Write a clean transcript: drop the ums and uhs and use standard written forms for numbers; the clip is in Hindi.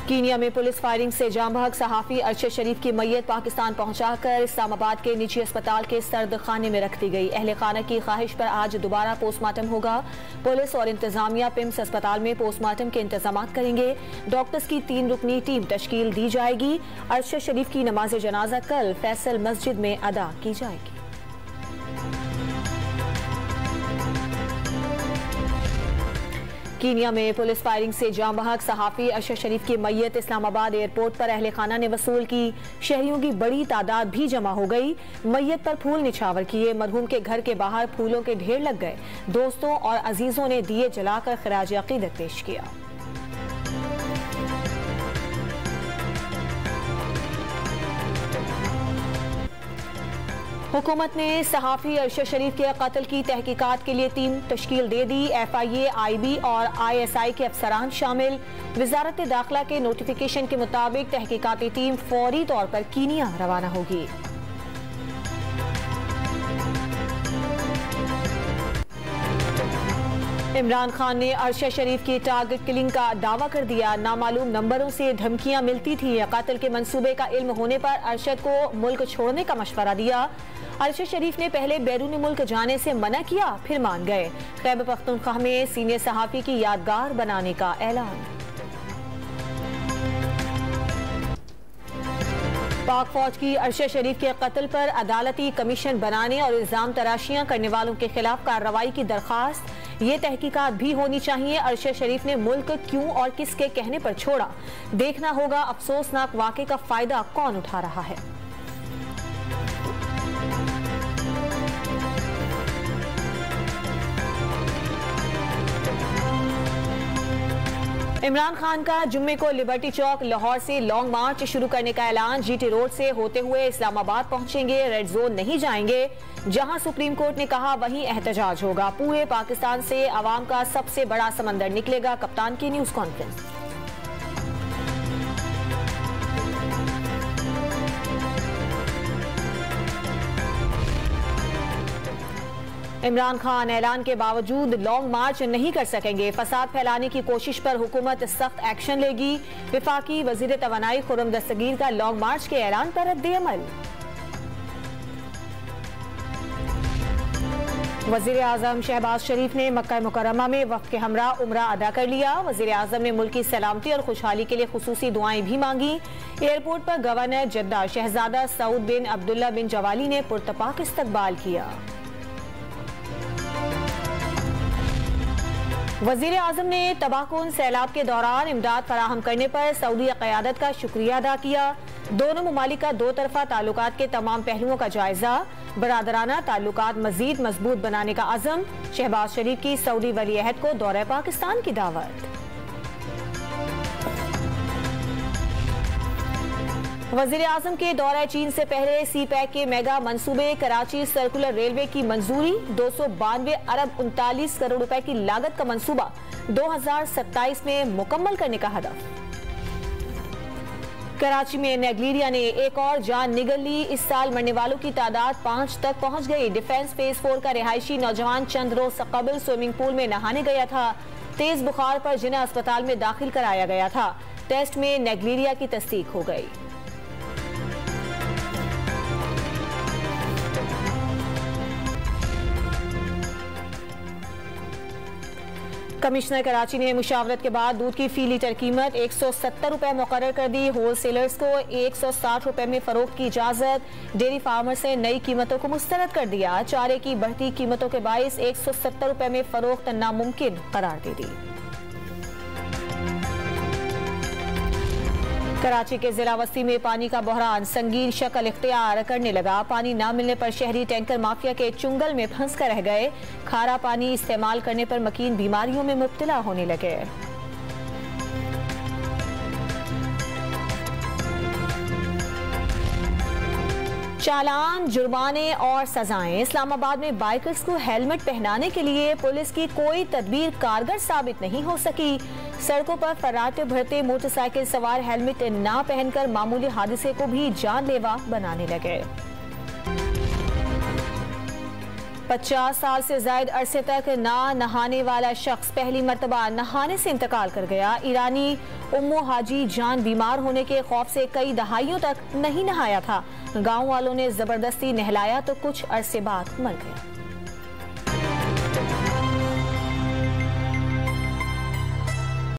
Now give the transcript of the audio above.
कीनिया में पुलिस फायरिंग से जाम बहक सहाफी अरशद शरीफ की मैयत पाकिस्तान पहुंचाकर इस्लामाबाद के निजी अस्पताल के सर्द खाने में रख दी गई। अहले खाना की ख्वाहिश पर आज दोबारा पोस्टमार्टम होगा। पुलिस और इंतजामिया पिम्स अस्पताल में पोस्टमार्टम के इंतजाम करेंगे। डॉक्टर्स की 3 रुकनी टीम तश्कील दी जाएगी। अरशद शरीफ की नमाज जनाजा कल फैसल मस्जिद में अदा की जाएगी। कीनिया में पुलिस फायरिंग से जाम बहक सहाफी अरशद शरीफ की मैयत इस्लामाबाद एयरपोर्ट पर अहले खाना ने वसूल की। शहरियों की बड़ी तादाद भी जमा हो गई। मैयत पर फूल निछावर किए। मरहूम के घर के बाहर फूलों के ढेर लग गए। दोस्तों और अजीजों ने दिए जलाकर खराज अकीदत पेश किया। हुकूमत ने सहाफी अरशद शरीफ के कत्ल की तहकीकात के लिए टीम तश्कील दे दी। FIA, IB और ISI के अफसरान शामिल। वजारत दाखिला के नोटिफिकेशन के मुताबिक तहकीकाती टीम फौरी तौर पर कीनिया रवाना होगी। इमरान खान ने अरशद शरीफ की टारगेट किलिंग का दावा कर दिया। नामालूम नंबरों से धमकियां मिलती थी। कत्ल के मंसूबे का इल्म होने पर अरशद को मुल्क छोड़ने का मशवरा दिया। अरशद शरीफ ने पहले बैरून मुल्क जाने से मना किया, फिर मान गए। खैबर पख्तूनख्वा में सीनियर सहाफी की यादगार बनाने का ऐलान। पाक फौज की अरशद शरीफ के कत्ल पर अदालती कमीशन बनाने और इल्जाम तराशियां करने वालों के खिलाफ कार्रवाई की दरखास्त। ये तहकीकात भी होनी चाहिए। अरशद शरीफ ने मुल्क क्यों और किसके कहने पर छोड़ा। देखना होगा अफसोसनाक वाक़े का फायदा कौन उठा रहा है। इमरान खान का जुम्मे को लिबर्टी चौक लाहौर से लॉन्ग मार्च शुरू करने का ऐलान। GT रोड से होते हुए इस्लामाबाद पहुंचेंगे। रेड जोन नहीं जाएंगे। जहां सुप्रीम कोर्ट ने कहा वहीं एहतजाज होगा। पूरे पाकिस्तान से अवाम का सबसे बड़ा समंदर निकलेगा। कप्तान की न्यूज कॉन्फ्रेंस। इमरान खान ऐलान के बावजूद लॉन्ग मार्च नहीं कर सकेंगे। फसाद फैलाने की कोशिश पर हुकूमत सख्त एक्शन लेगी। विफाकी वजीर तवानाई खुर्रम दस्तगीर का लॉन्ग मार्च के ऐलान पर रद्द-ए-अमल। वजीर आजम शहबाज शरीफ ने मक्का मुकर्रमा में वफ़द के हमरा उम्रा अदा कर लिया। वजीर आजम ने मुल्क की सलामती और खुशहाली के लिए खुसूसी दुआएं भी मांगी। एयरपोर्ट पर गवर्नर जद्दा शहजादा सऊद बिन अब्दुल्ला बिन जवाली ने पुरतपाक इस्तकबाल किया। वजीर आजम ने तबाहकुन सैलाब के दौरान इमदाद फराहम करने पर सऊदी क़यादत का शुक्रिया अदा किया। दोनों मुमालिक का 2 तरफा ताल्लुकात के तमाम पहलुओं का जायजा। बरादराना ताल्लुकात मजीद मजबूत बनाने का अज़म। शहबाज शरीफ की सऊदी वली अहद को दौरे पाकिस्तान की दावत। वजीर आजम के दौरा चीन से पहले CPEC के मेगा मंसूबे। कराची सर्कुलर रेलवे की मंजूरी। 292 अरब 39 करोड़ रुपए की लागत का मंसूबा 2027 में मुकम्मल करने का हदफ। कराची में नेग्लेरिया ने एक और जान निगल ली। इस साल मरने वालों की तादाद 5 तक पहुंच गई। डिफेंस फेज 4 का रिहायशी नौजवान चंद रोज कबल स्विमिंग पूल में नहाने गया था। तेज बुखार पर जिना अस्पताल में दाखिल कराया गया था। टेस्ट में नेग्लेरिया की तस्दीक हो गई। कमिश्नर कराची ने मुशावरत के बाद दूध की फी लीटर कीमत 170 रुपए मुकर्रर कर दी। होलसेलर्स को 160 रुपए में फरोख्त की इजाजत। डेयरी फार्मर से नई कीमतों को मुस्तरद कर दिया। चारे की बढ़ती कीमतों के बाइस 170 रुपए में फरोख्त नामुमकिन करार दे दी। कराची के जिला वस्ती में पानी का बहरान संगीन शक्ल इख्तियार करने लगा। पानी न मिलने पर शहरी टैंकर माफिया के चुंगल में फंस कर रह गए। खारा पानी इस्तेमाल करने पर मकीन बीमारियों में मुब्तला होने लगे। चालान, जुर्माने और सजाएं। इस्लामाबाद में बाइकर्स को हेलमेट पहनाने के लिए पुलिस की कोई तदबीर कारगर साबित नहीं हो सकी। सड़कों पर फर्राटे भरते मोटरसाइकिल सवार हेलमेट ना पहनकर मामूली हादसे को भी जानलेवा बनाने लगे। 50 साल से ज्यादा अरसे तक ना नहाने वाला शख्स पहली मर्तबा नहाने से इंतकाल कर गया। ईरानी उम्मो हाजी जान बीमार होने के खौफ से कई दहाइयों तक नहीं नहाया था। गांव वालों ने जबरदस्ती नहलाया तो कुछ अरसे बाद मर गया।